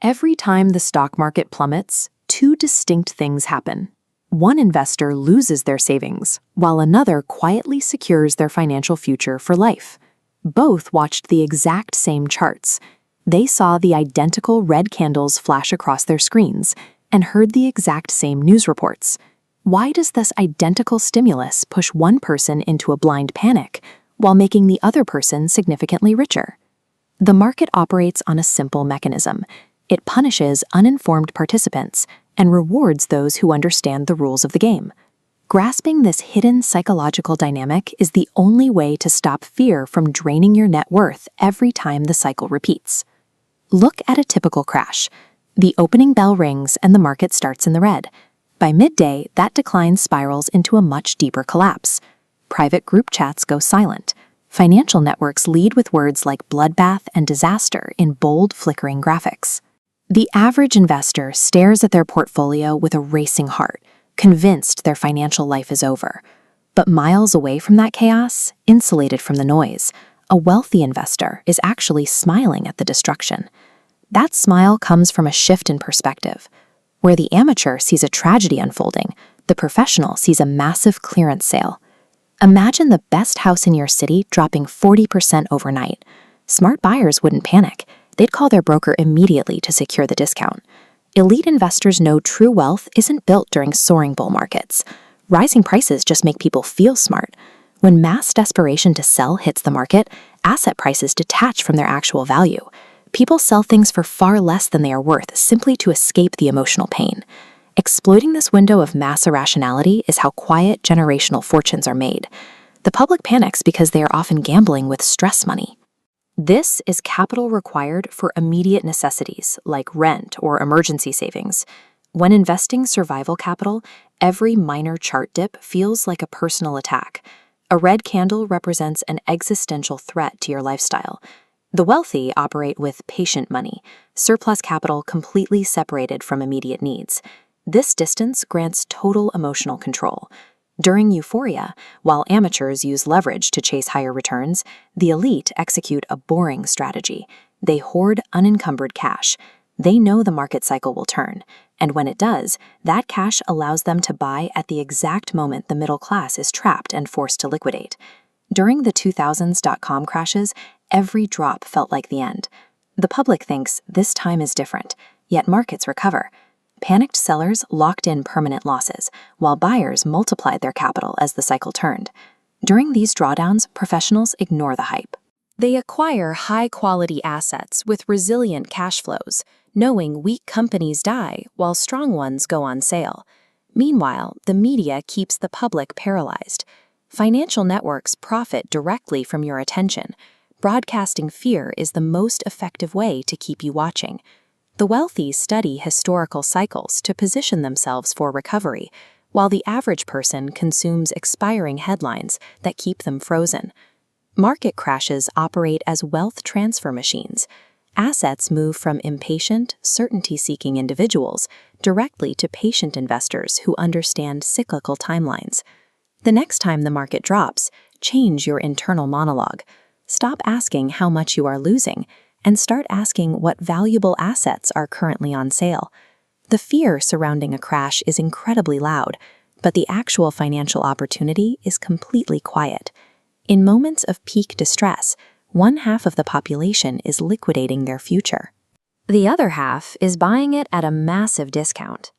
Every time the stock market plummets, two distinct things happen. One investor loses their savings, while another quietly secures their financial future for life. Both watched the exact same charts. They saw the identical red candles flash across their screens and heard the exact same news reports. Why does this identical stimulus push one person into a blind panic while making the other person significantly richer? The market operates on a simple mechanism. It punishes uninformed participants and rewards those who understand the rules of the game. Grasping this hidden psychological dynamic is the only way to stop fear from draining your net worth every time the cycle repeats. Look at a typical crash. The opening bell rings and the market starts in the red. By midday, that decline spirals into a much deeper collapse. Private group chats go silent. Financial networks lead with words like bloodbath and disaster in bold, flickering graphics. The average investor stares at their portfolio with a racing heart, convinced their financial life is over. But miles away from that chaos, insulated from the noise, a wealthy investor is actually smiling at the destruction. That smile comes from a shift in perspective. Where the amateur sees a tragedy unfolding, the professional sees a massive clearance sale. Imagine the best house in your city dropping 40% overnight. Smart buyers wouldn't panic. They'd call their broker immediately to secure the discount. Elite investors know true wealth isn't built during soaring bull markets. Rising prices just make people feel smart. When mass desperation to sell hits the market, asset prices detach from their actual value. People sell things for far less than they are worth simply to escape the emotional pain. Exploiting this window of mass irrationality is how quiet generational fortunes are made. The public panics because they are often gambling with stress money. This is capital required for immediate necessities like rent or emergency savings. When investing survival capital, every minor chart dip feels like a personal attack. A red candle represents an existential threat to your lifestyle. The wealthy operate with patient money, surplus capital completely separated from immediate needs. This distance grants total emotional control. During euphoria, while amateurs use leverage to chase higher returns, the elite execute a boring strategy. They hoard unencumbered cash. They know the market cycle will turn, and when it does, that cash allows them to buy at the exact moment the middle class is trapped and forced to liquidate. During the 2000s dot-com crashes, every drop felt like the end. The public thinks this time is different, yet markets recover. Panicked sellers locked in permanent losses, while buyers multiplied their capital as the cycle turned. During these drawdowns, professionals ignore the hype. They acquire high-quality assets with resilient cash flows, knowing weak companies die while strong ones go on sale. Meanwhile, the media keeps the public paralyzed. Financial networks profit directly from your attention. Broadcasting fear is the most effective way to keep you watching. The wealthy study historical cycles to position themselves for recovery, while the average person consumes expiring headlines that keep them frozen. Market crashes operate as wealth transfer machines. Assets move from impatient, certainty-seeking individuals directly to patient investors who understand cyclical timelines. The next time the market drops, change your internal monologue. Stop asking how much you are losing and start asking what valuable assets are currently on sale. The fear surrounding a crash is incredibly loud, but the actual financial opportunity is completely quiet. In moments of peak distress, one half of the population is liquidating their future. The other half is buying it at a massive discount.